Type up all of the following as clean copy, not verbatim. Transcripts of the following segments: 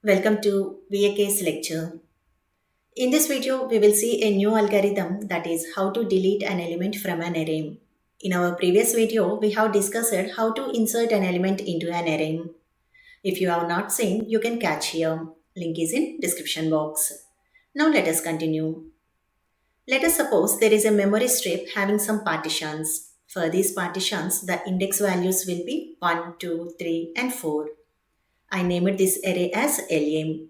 Welcome to VAK's lecture. In this video, we will see a new algorithm, that is how to delete an element from an array. In our previous video, we have discussed how to insert an element into an array. If you have not seen, you can catch here. Link is in description box. Now let us continue. Let us suppose there is a memory strip having some partitions. For these partitions, the index values will be 1, 2, 3 and 4. I named this array as LM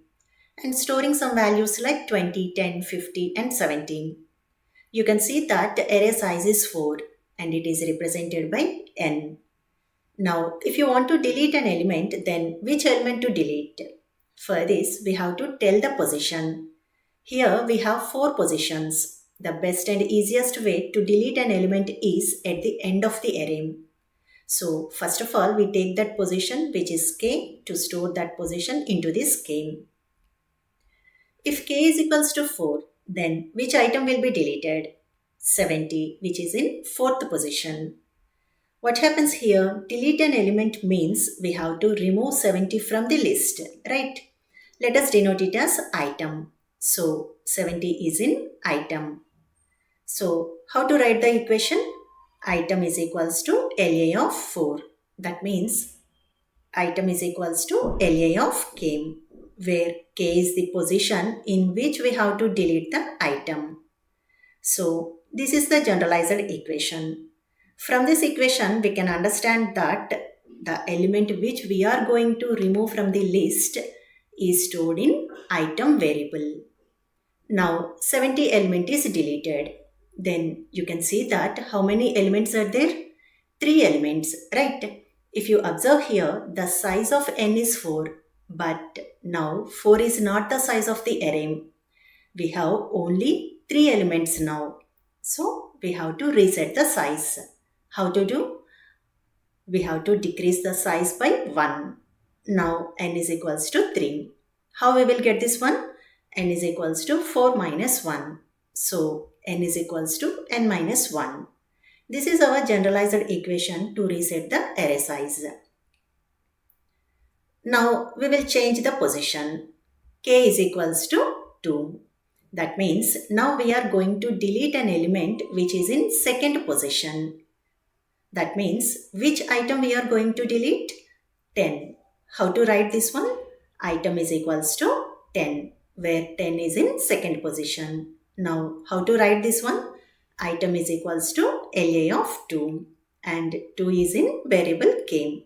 and storing some values like 20, 10, 50 and 17. You can see that the array size is 4 and it is represented by n. Now, if you want to delete an element, then which element to delete? For this, we have to tell the position. Here we have 4 positions. The best and easiest way to delete an element is at the end of the array. So, first of all, we take that position, which is k, to store that position into this k. If k is equals to 4, then which item will be deleted? 70, which is in 4th position. What happens here? Delete an element means we have to remove 70 from the list, right? Let us denote it as item. So, 70 is in item. So, how to write the equation? Item is equals to LA of 4. That means item is equals to LA of k, where k is the position in which we have to delete the item. So, this is the generalized equation. From this equation, we can understand that the element which we are going to remove from the list is stored in item variable. Now, 70 element is deleted. Then you can see that how many elements are there? 3 elements, right? If you observe here, the size of n is 4, but now 4 is not the size of the array. We have only 3 elements now. So, we have to reset the size. How to do? We have to decrease the size by 1. Now, n is equals to 3. How we will get this one? N is equals to 4 minus 1. So, n is equals to n minus 1. This is our generalized equation to reset the array size. Now, we will change the position. K is equals to 2. That means now we are going to delete an element which is in 2nd position. That means which item we are going to delete? 10. How to write this one? Item is equals to 10, where 10 is in 2nd position. Now, how to write this one? Item is equals to LA of 2 and 2 is in variable k.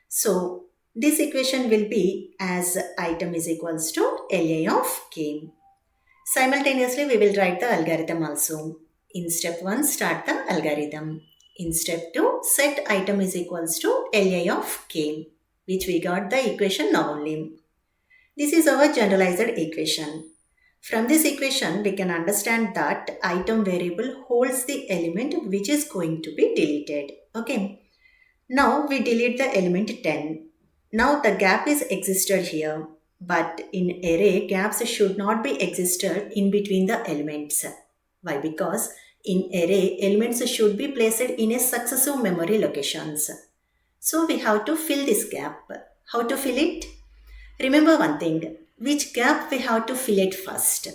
So, this equation will be as item is equals to LA of k. Simultaneously, we will write the algorithm also. In step 1, start the algorithm. In step 2, set item is equals to LA of k, which we got the equation now only. This is our generalized equation. From this equation, we can understand that item variable holds the element which is going to be deleted. Okay. Now we delete the element 10. Now the gap is existed here. But in array, gaps should not be existed in between the elements. Why? Because in array, elements should be placed in a successive memory locations. So we have to fill this gap. How to fill it? Remember one thing. Which gap we have to fill it first?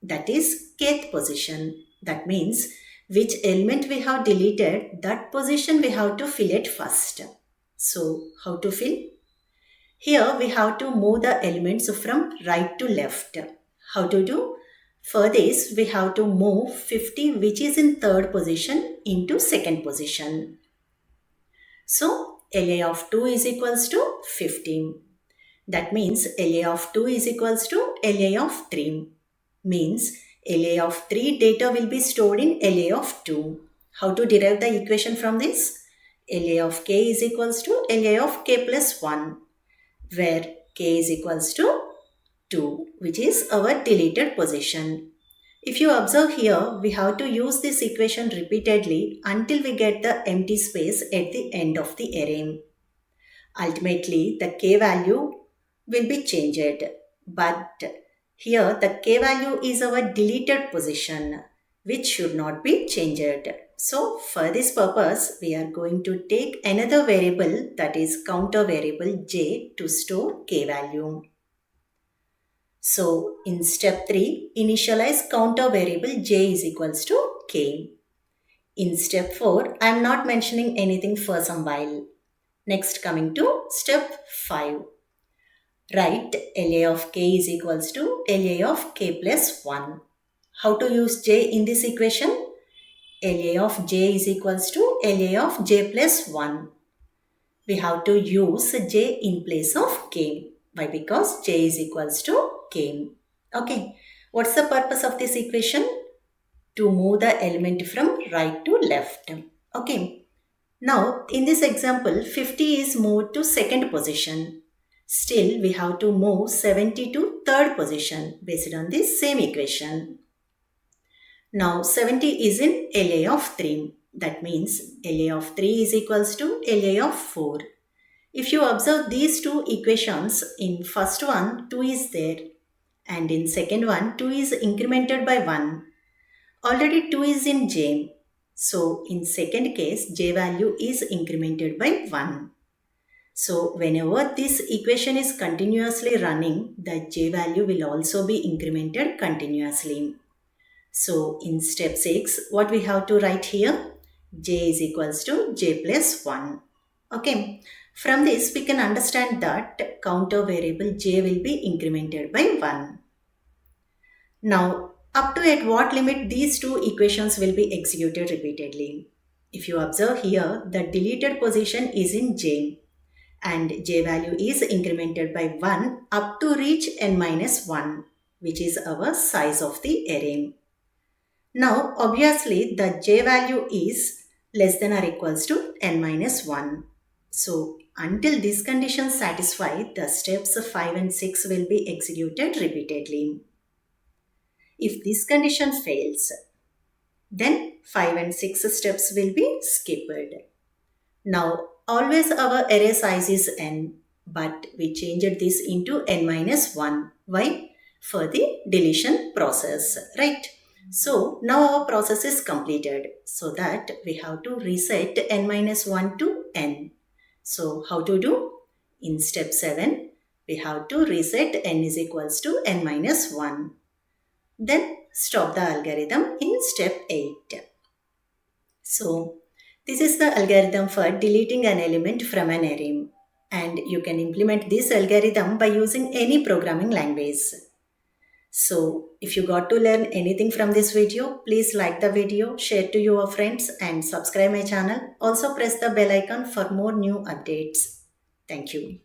That is kth position. That means which element we have deleted, that position we have to fill it first. So how to fill? Here we have to move the elements from right to left. How to do? For this we have to move 50, which is in 3rd position, into 2nd position. So LA of 2 is equals to 15. That means LA of 2 is equals to LA of 3. Means LA of 3 data will be stored in LA of 2. How to derive the equation from this? LA of k is equals to LA of k plus 1, where k is equals to 2, which is our deleted position. If you observe here, we have to use this equation repeatedly until we get the empty space at the end of the array. Ultimately, the k value will be changed, but here the k value is our deleted position, which should not be changed. So, for this purpose, we are going to take another variable, that is counter variable j, to store k value. So in step 3, initialize counter variable j is equals to k. In step 4, I am not mentioning anything for some while. Next, coming to step 5. Write LA of k is equals to LA of k plus 1. How to use j in this equation? LA of j is equals to LA of j plus 1. We have to use j in place of k. Why? Because j is equals to k. Okay. What's the purpose of this equation? To move the element from right to left. Okay. Now, in this example, 50 is moved to second position. Still, we have to move 70 to third position based on this same equation. Now, 70 is in LA of 3. That means LA of 3 is equals to LA of 4. If you observe these two equations, in first one, 2 is there. And in second one, 2 is incremented by 1. Already 2 is in j. So, in second case, j value is incremented by 1. So, whenever this equation is continuously running, the j value will also be incremented continuously. So, in step 6, what we have to write here? J is equals to j plus 1. Okay. From this, we can understand that counter variable j will be incremented by 1. Now, up to at what limit these two equations will be executed repeatedly? If you observe here, the deleted position is in j and j value is incremented by 1 up to reach n minus 1, which is our size of the array. Now, obviously, the j value is less than or equals to n minus 1. So, until this condition satisfy, the steps 5 and 6 will be executed repeatedly. If this condition fails, then 5 and 6 steps will be skipped. Now, always our array size is n, but we changed this into n minus 1. Why? For the deletion process, right? So, now our process is completed. So that we have to reset n minus 1 to n. So, how to do? In step 7, we have to reset n is equals to n minus 1. Then stop the algorithm in step 8. So, this is the algorithm for deleting an element from an array. And you can implement this algorithm by using any programming language. So, if you got to learn anything from this video, please like the video, share to your friends and subscribe my channel. Also press the bell icon for more new updates. Thank you.